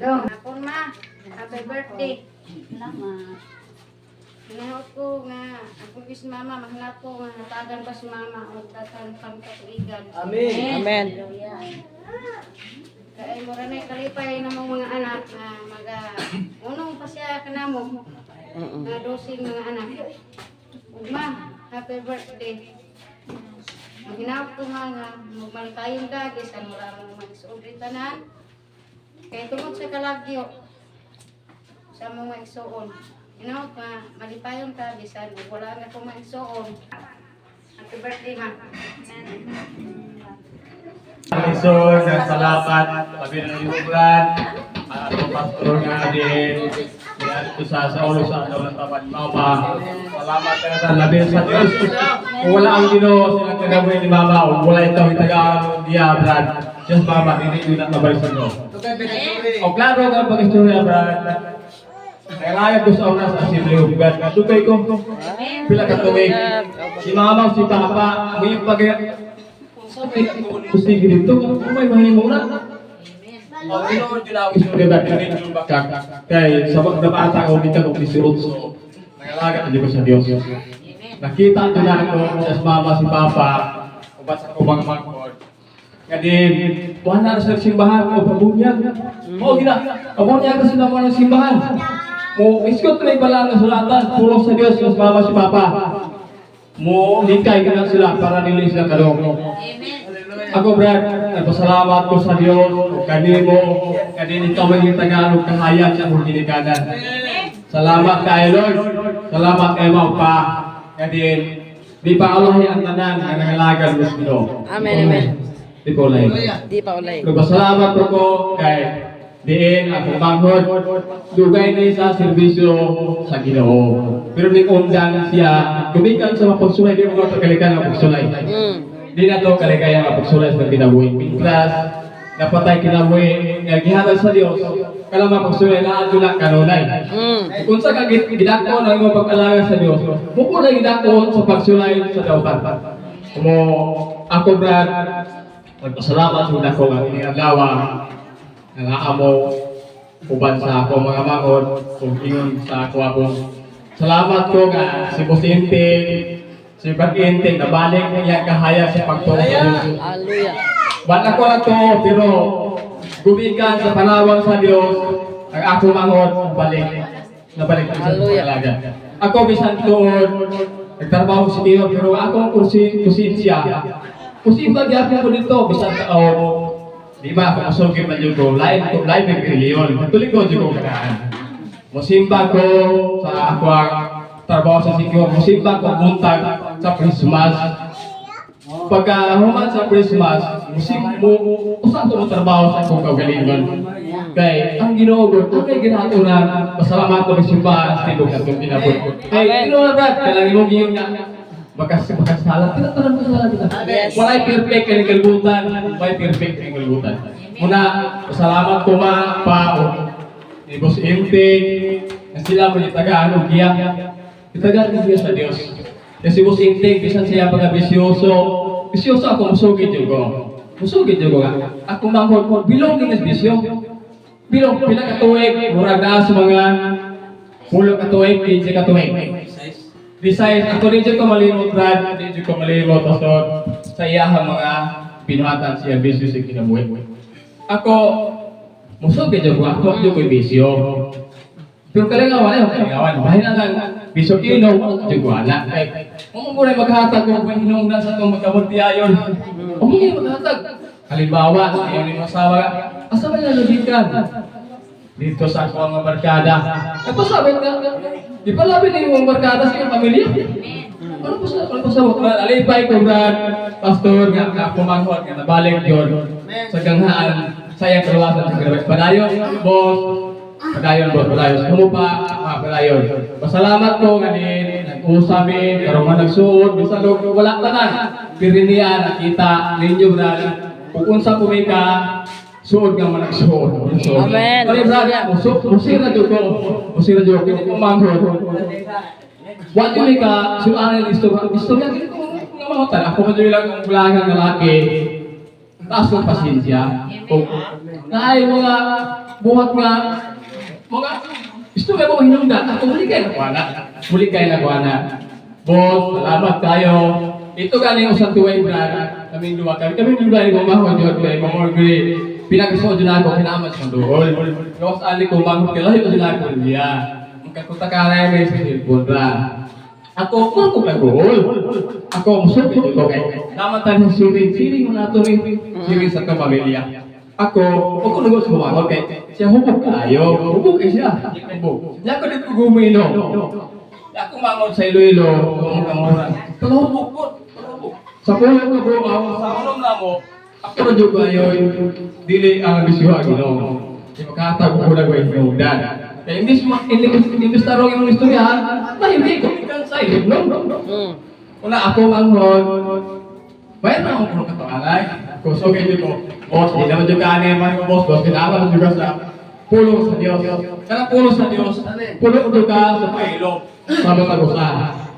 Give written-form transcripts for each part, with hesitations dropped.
Dong, hapon ma. Happy birthday. Salamat. Hinaot ko nga, akong is mama, mahanap ko nga natagan pa si mama, magdatan pang katuigan. Amen. Amen. Kaya mura na kalipay ng mga anak na unong pa siya kanamo, na dosing mga anak. Ugma, happy birthday. Maghinaot ko nga, magmalikayon ka, gisan mura mo mag-isuod rin tanan. Kaya tungkol sa kalagyo, sa mga isuon. Hinaot nga, malipayon ka, gisan wala na kong maisuon. Happy birthday, ma. Isor, salamat. Sabi ng luburan. Ang pastor nga din. Ito sa ulo sa ng tapat mama. Salamat ka sa labi sa Diyos. Kung wala ang Ginoo, sila kagabuhin ni mama. Kung wala ito, itagaan ng diablan. Diyos mama, hindi yun ang nabalik sa Diyos. O klaro ka pag-istorya, Brad. Kailangan ko sa una sa Assembly of God. Sugay ko. Pila ka tuwing. Si mama, si papa, may pag Kusti dito, may mahimo na. Ang Ginoo din ang istorya ba din yung bakak. Kay sabag na bata ko kita kung isuot so. Nangalaga din ko sa Dios. Nakita din ako sa mama si papa, ubat sa kubang magkod. Kadi tuhan na sa simbahan o pabunya. Mo gina, pabunya ka sa mga simbahan. Mo iskot na ibala nga sulatan, pulong sa Dios sa mama si papa. Mo hikay ka na sila para nilis na kalong. Amen. Ako Brad, nagpasalamat ko sa Diyos, kanimo, kanini kamay yung Tagalog kahayag sa kong ginikanan. Salamat kay Lord, salamat kay Maupa, kadin, di pa alahi ang tanan ang nangalagan mo sino. Amen, amen. Di pa ulay. Di pa ulay. Nagpasalamat ko kay diin ako banghod, dugay ni sa serbisyo sa Ginoo. Pero ni undang siya, gumikan sa mapagsulay, di mo kalikan ang pagsulay. Di na to kaligaya nga pagsulay sa kinabuhi. Miklas, napatay kinabuhi, nga gihatag sa Dios. Kala mapagsulay na aduna kanunay. Kung sa gidako na imo pag-alaga sa Dios, muko na gidako sa pagsulay sa dautan. Kumo ako Brad, magpasalamat sa dako nga iniadlawa nga amo uban sa ako mga mangod kung ingon sa ako. Salamat ko nga si Boss Inting, si Baginting na balik niya kahaya sa pagtulong sa Diyos. Hallelujah. Ba't ako na to, pero gumikan sa panawang sa Diyos, ang ako mangod, nabalik sa paglaga. Ako bisan doon, nagtrabaho si Tio, pero ako kusensya. Kusensya gyapon ko dito, bisan taon. Di ba, kung masugin man yun ko, live ng reliyon. Tuloy ko dyan ko kanaan. Musimba ko sa ako ang trabaho sa Sikyo, musimba ko buntag sa Christmas. Pagka human sa Christmas, usan ko trabaho sa akong kagalingon. Kay, ang Ginoo ko, kay ginato na pasalamat ko musimba sa tindog at itong pinabot. Kay, Ginoo na Brad, kailangan mo giyon nga. Makasala, tinataran ko sala kita. Walay perfect kay kalibutan, may perfect kay kalibutan. Muna, pasalamat ko ma, pao. Ni Boss Inting, na sila mo yung tagaan o giyak. Itagaan ko sa Diyos. Kasi Boss Inting, bisan siya pagka-bisyoso. Bisyoso ako, musugid yung ko. Musugid yung ko nga. Ako mangkot, bilong din as bisyo. Bilong, pila katuwig, murag na sa mga pulong katuwig, 15 katuwig. Besides, ako rin dyan ko malimot, Brad. Rin dyan ko malimot, Pastor. Sa iyahang mga pinuhatan siya, bisyo sa kinabuhi. Ako, musugid yung ko, ako dyan ko bisyo. Pero kalingawan, kalingawan. Bahay na lang, bisyo inom, dyan ko anak. Kung mo rin maghatag ko, kung hinungdan sa itong magkamot ayon. Kung mo rin maghatag. Halimbawa, sa iyo ni masawa, asa ba yung logikan? Dito sa ako ang barkada. Nagpasabi ka, di pa labi na yung barkada sa iyong pamilya. Ano pa sa wakil? Alipay ko, Brad, Pastor, nga pumanghot, nga nabalik yun. Sa ganghaan, sayang kalawasan sa gawin. Padayon, boss. Padayon. Kumupa, padayon. Pasalamat ko nga din, nag-usamin, karong nagsuot, bisa wala tanan. Pirinian, nakita, ninyo, Brad. Kung unsa pumika, suod nga man nagsuot. Amen. Kaya Brad, musira dyo ko. Musira dyo ko. Hindi ko manghot. What yun ka, suanan yung istorya, hindi ko nga mahutan. Ako man lang ang bulangan ng laki. Taas ng pasensya. na ay mga buhat nga, mga gusto kayo mo hinungdan, ako muli kayo nagwana. Muli kayo nagwana. Boss, salamat kayo. Ito galing usang tuway na kaming dua kami. Kaming dua ni Mama Jod kay Mama Gri. Pinagsuod na ako kinaman sa dool. Gawas ali ko manghod kay lahi ko sila ko niya. Magkakuta ka na may cellphone ra. Ako ko kagol. Ako musok ito kay. Namatan sa siring mo na to rin. Siring sa kapamilya. Ako nagos ko manghod kay siya hubog kayo. Hubog kay siya. Hubog. Siya ko dito gumino. Ako manghod sa Iloilo. Kung kamura. Kalahubog po. Sa pulang ko bro, sa unom na mo, ako na dyan kayo, dili ang bisiwa gino. Di makatag ko na gawin yung dan. Kaya imbis tarong yung istorya, mahimik ko ikan sa ilip, no? Una ako manghod, bayan na akong katangalay. Kung so kayo ko, boss, hindi naman dyan kanin, mga boss, kinakaman juga sa pulong sa Diyos. Kaya pulong sa Diyos, pulong juga sa pailog, sa matagusan.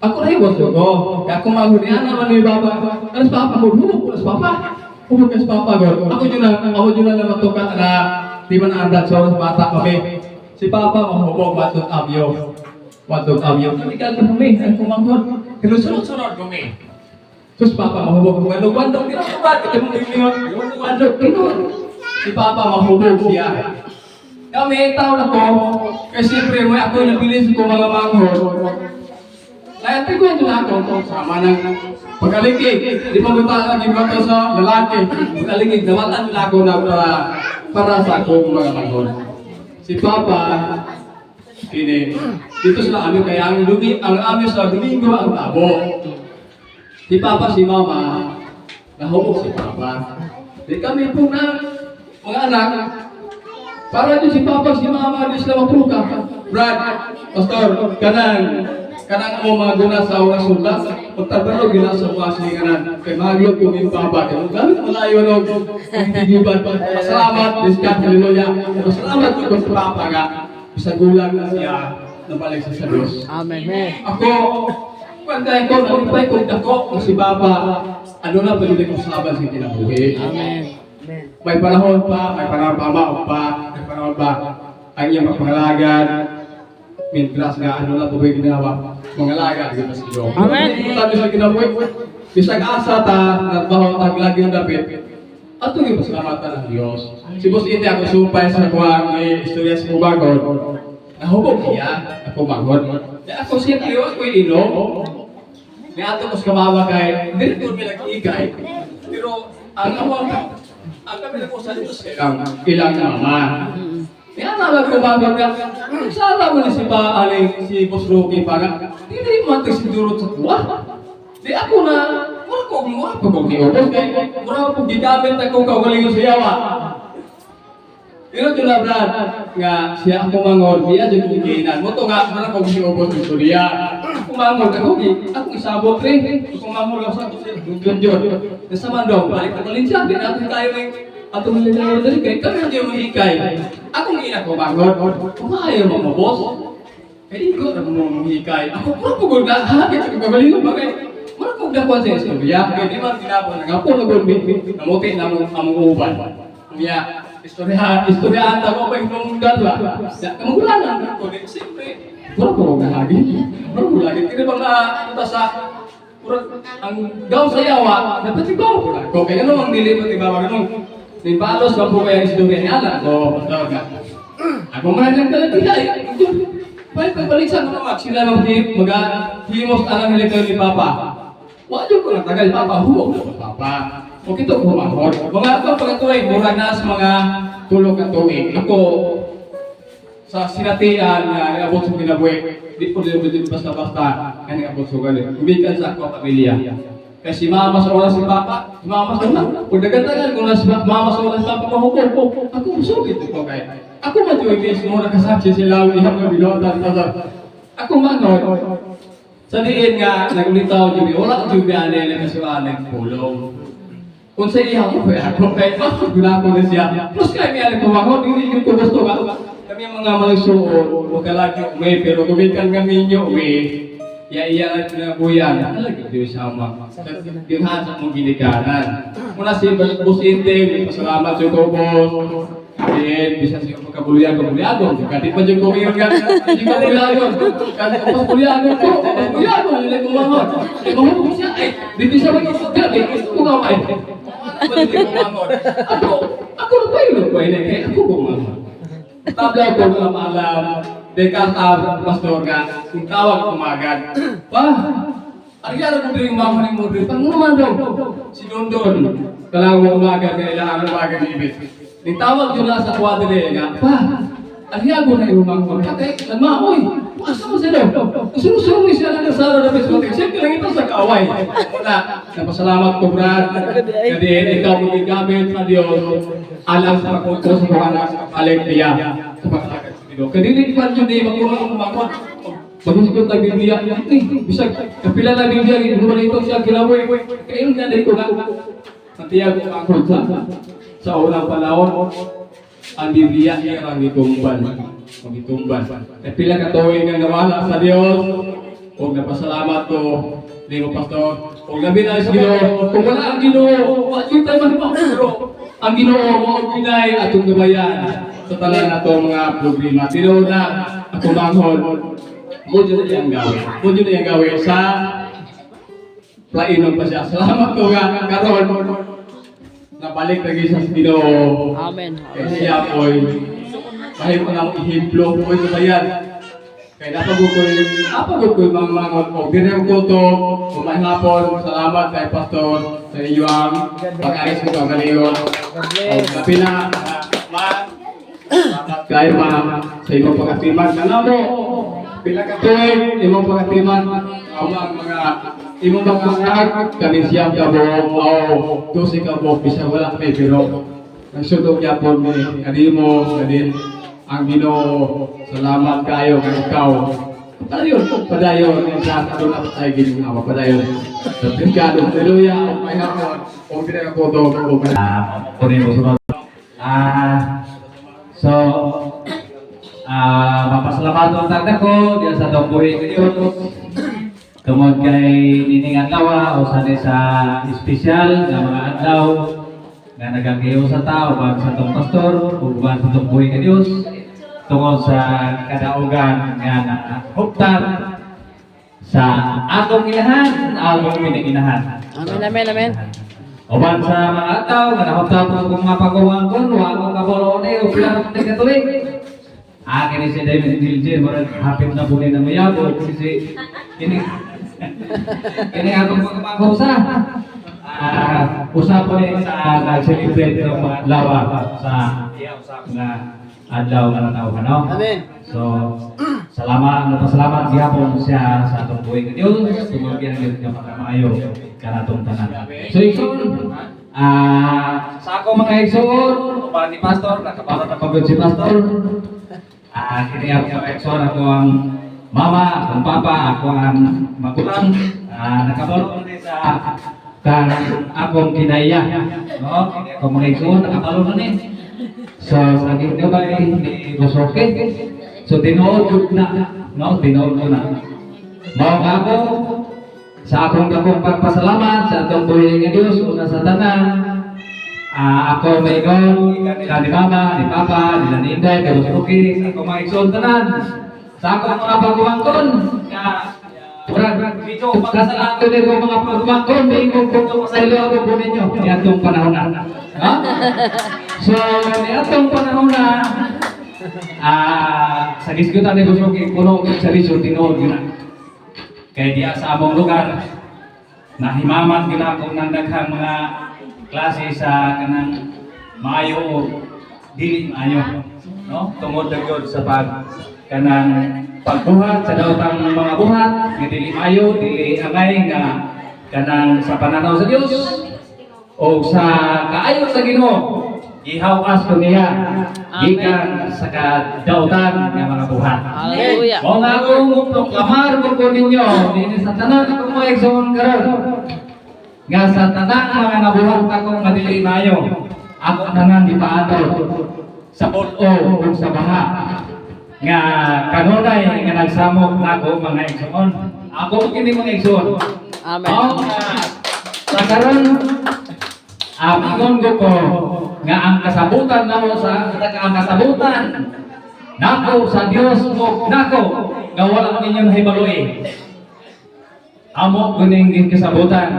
Ako na yung boss ko. Kaya kung maghunian naman ni Baba, alas Papa mo, hubog ko, alas Papa. Hubog ka sa Papa ko. Ako dyan na matukat na di man andat sa oras bata kami. Si Papa mahubog, matog abyo. Matog abyo. Kamigal ko kami, ang kumanghod. Kinusunod-sunod kami. Sus Papa mahubog. Wandog, kinakabad. Wandog, si Papa mahubog siya. Kami, tao na ko. Kasi siyempre, may ako yung nabilis ko mga manghod. Lahat ko yung ako sama ng pagaligig. Di ba gutaan yung bato sa lalaki? Pagaligig, nawatan nila ako na para sa akong mga manghod. Si Papa, dito sila amin kaya ang amin sa Domingo ang tabo. Si Papa, si Mama, nahubog si Papa. Di kami po na mga anak, para din si Papa, si Mama, di sila mapruka. Brad, Pastor, kanang mo mga guna sa oras sundas, pagtabaro gina sa kasi kanan kay magyot ko yung Papa. Kaya gamit malayo no, hindi pasalamat, diskat, haleluya. Pasalamat ko sa Papa nga, bisa gulang na siya nabalik sa Diyos. Amen. Ako, pagkaya ko, nalipay ko dako na si Papa, ano na pwede kong salaban sa kinabuhi. Amen. May panahon pa, may panahon pa, ang iyong magpangalagan, mientras nga ano na po yung ginawa, mangalaga, gina sa Diyos. Amen. Sabi sa ginawa, bisag asa ta, nagbaho taglagi yung dapit, at yung pasalamatan ng Diyos. Si Boss Indi ako sumpay sa kuwang istorya sa Kubagon, nahubog niya, ako manghod. Ako siya Diyos, ko ino, ni ato ko sa kamawa kay, hindi rin pinag-igay, pero ang kami na po sa Diyos kay ilang mama. Kaya naman kumagal ka, sana mo na si Paaling, si Boss Rocky pa nga, hindi man ito siguro sa tuwa. Di ako na, mura ko kong niubos kay, mura ko gigamit na kong kaugaling sa yawa. Pero ito na Brad, nga siya ako manghod, diya dyan kumikinan. Mo ito nga, mura kong niubos ng tuliya. Ako manghod, ako isabot rin. Ako manghod ako sa Diyos. Nasa mandong, balik na talin siya, di natin tayo at tumulong na rin kayo, kami hindi mo hikay. Ako nga ko manghod, kumayo mga boss. Kaya ikaw na mo hikay. Ako puro pugod na, hagit sa kagaling mo bagay. Mara kong dakuan sa istorya, kaya di man tinapon, nagapo na gulbit, namuti na among uban. Kaya, istoryahan ako pa yung dala. Kamugulangan ako, siyempre, puro pugod na hagit. Puro pugod na hagit. Kaya bang napunta sa ang gaw sa yawa, dapat ikaw ko lang. Kaya ano ang dili mo, diba, ganun. Nipalos ba po kaya istorya niya na? Oo, pastor ka. Ako man lang talaga, balik sa mga sila ng mag-himos ang nilito ni Papa. Wala ko na tagal, Papa, huwag na Papa. O kito ko manghod. Mga ako pagkatuloy, mura na sa mga tulog at tuwing. Ako, sa sinatian na niabot sa kinabuhi, di po din basta-basta na niabot sa galing. Umikan sa ako pamilya. Kasi mama sa oras si Papa, mama sa oras. Kung nagatagal kung nasa mama sa oras Papa mahukong, ako masugit ito kaya. Ako matuwibis mo nakasaksi sila, ihap na bilotan. Ako manghod. Sa diin nga, nagulitaw dyan, wala ko dyan na kasuanan pulong. Kung sa iya ko kaya ako, kaya guna ko na siya. Plus kaya may alam ko manghod, hindi ko gusto ka. Kami mga malagsuon, huwag ka lagi umay, pero gumikan kami nyo umay. iya na buyan, talaga di sama. Ginahan sa mong ginikanan. Muna si Bus Inteng, pasalamat sa ko boss. Then, bisa siya magkabuliagon. Kadit pa dyan ko ngayon ka. Hindi ka buliagon. Kadit pa buliagon ko. Buliagon, hindi ko mangon. Mangon ko siya, dito siya mag-isot ka. Gusto ko nga, hindi ko mangon. Ako na pa yun ko, kaya ako ko mangon. Tabla ko na maalam. Dekata, pastor ka, tawag kumagad. Ariyan ko din yung mga mo rin. Pang naman daw. Si Dondon. Kailangan umagad, kailangan umagad ibig. Nitawag yun na sa kwadre nga, ariyan ko na yung mga mo. Kaya, maoy, asa mo sila? Susunod siya na nasara na besote. Siyempre lang ito sa kaaway. Muna, napasalamat ko, Brad. Kasi ikaw mo gamit sa Diyos. Alam sa pagkuto sa mga anak, Alektia. Sa pagkakas. Kadili pa rin di magkurang umakot. Pag-isipot na Biblia, bisag, kapila na Biblia, ginawa ito siya, kilawoy. Kaya yung nanay ko na, natiyag ko ang sa unang panahon, ang Biblia niya ang itumban. Kapila katuwing nga nawala sa Diyos, huwag napasalamat ko, hindi mo pastor, huwag nabinay sa Ginoo, kung wala ang Ginoo, wala tayo manipakuro. Ang Ginoo mo ang binay at ang gabayan sa talan na itong mga problema. Tino na ako manghon, mudyo na niyang gawin. Mudyo na niyang gawin sa plainon pa siya. Salamat ko nga, karon nabalik lagi sa Ginoo. Amen. Kaya siya po'y kahit ko na ihemplo ko ito ba yan. Kaya napagod ko yung mga manghon ko. Dinero ko ito, kumain hapon, salamat kay Pastor sa iyo ang pag-aris ko ang galingon. Tapi na, salamat kayo sa imong pagkatiman. Ano mo? Pila ka tuwing imong pagkatiman. Ang mga imong mga kami siyam ka mo, dosi ka mo, bisa wala may pero nagsudok niya po ni kanimo, kanin ang Ginoo. Salamat kayo kay ikaw. Padayon ang sa katulad ay ginawa padayon. Sa pagkado, haleluya, may hapon. O pinaka-koto ko. Kunin mo sunod. So, mapasalamat ang tagda ko diyan sa Donggoy ngayon. Tungod kay Nining Adlaw o sa espesyal na mga adlaw na nagagiyo sa tao bag sa tong pastor ug bag sa Donggoy nga Dios tungod sa kadaugan nga huptan sa atong inahan, atong pinaginahan. Amen. Oban sa mga ataw, manahopta po kung mga pagawang kon, wako kabolone, o pila ng katulig. Akin si David Dilger, marag hapit na po na mayabo, kasi kini atong pagkapagawsa. Usap po sa nag-celebrate ng mga adlaw sa mga adlaw na natawag, no? Amen. So, napasalamat gihapon siya sa atong buhay nga Dios, tumulbihan gyud nga pagkamayo kanatong tanan. So, igsoon, sa ako mga igsoon, uban ni pastor, nakaparo na pagod si pastor. Kini ako mga igsoon, ako ang mama, akong papa, ako ang magulang, nakaparo na sa akong kinaya. No, kini ako mga igsoon, nakaparo na ni. So, sa ginyo ba ni Rosoke? So, tinood ko na. No, tinood ko na. Mao ako, sa akong pagpasalamat sa atong buhay nga Diyos, una sa tanan, ako may gawin, ni mama, ni papa, ni Inday, kay Rosoke, sa akong mga igsoon tanan, sa akong mga pagumangkon, dito, pagkasalamat ko nito mga pagumangkon, may kung sa ilo ako po ninyo, ni atong panahon na. Ha? So, atong panahon na, sa diskutan ni Rosoke, puno ko sa lisod, tinood yun. Kaya diya sa among lugar, nahimaman ginako ng daghang mga klase sa kanang maayo o dili maayo. No? Tungod na yun sa kanang pagbuhat sa daotang mga buhat, nga dili maayo, dili angay nga kanang sa pananaw sa Dios o sa kaayo sa Ginoo. Ihawas ko niya gikan sa kadautan ng mga buhat. Hallelujah. O nga akong proklamar ko ninyo din sa tanan akong mga igsoon karon nga sa tanan mga nabuhat akong madili mayo ako tanan di paadol sa pulo ug sa baha nga kanunay nga nagsamok nako mga igsoon Ako kini mga igsoon. Amen. Mao nga sa karon ingon ko nga ang kasabutan namo sa ang kasabutan nako sa Dios mo nako nga wala ninyo mahibaluy. Amo kuning kasabutan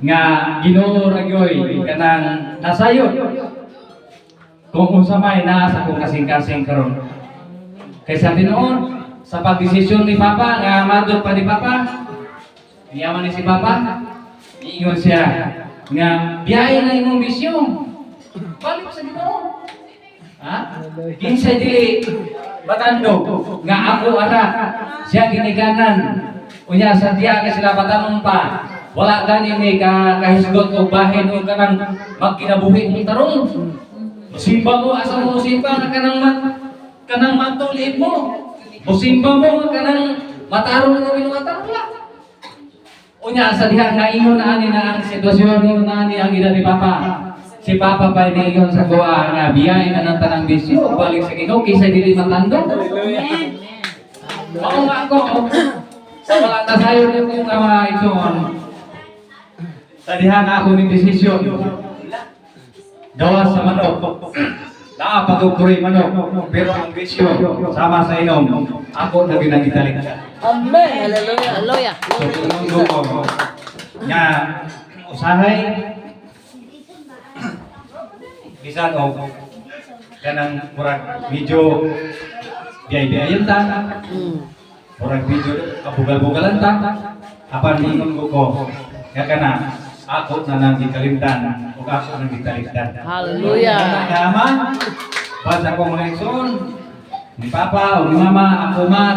nga Ginoo ra gyoy kanang nasayon kung unsa may naa sa kong kasing-kasing karon. Kaysa tinuon sa pagdesisyon ni Papa nga madot pa ni Papa, niyaman ni si Papa, iingon siya nga biyahe na imong misyon. Balik sa Ginoo. Ha? Kinsa dili batando nga ako anak siya giniganan. Unya sa diya ka sila batanon pa. Wala gani ni kahisgot og bahin o kanang magkinabuhi mong tarong. Musimba mo asa mo musimba na kanang matulid mo. Musimba mo kanang matarong nga binuhatang wala. Unya sa diha nga ingon na ani na ang sitwasyon ingon na ani ang ida ni Papa. Si Papa pa niingon sa kuha nga biyahe na ng tanang bisyo balik sa Ginoo kaysa dili matando. Mao nga ako sa wala ta sayo ni kung mga igsoon. Sa diha nga ako ning desisyon. Gawas sa manok. Naa pagkukuri manok pero ang bisyo sama sa inom ako na ginagitalik. Amen. Hallelujah. Hallelujah. So tumundo ko nga usahay bisan og kanang murag medyo biyay-biyayan ta. Murag medyo kabugal-bugalan ta. Apan ingon ko nga kana ako na nang gikalimtan ug ako nang gitalikdan. Hallelujah. Yaman, basta ko mga igsoon, ni Papa o ni Mama, ako ma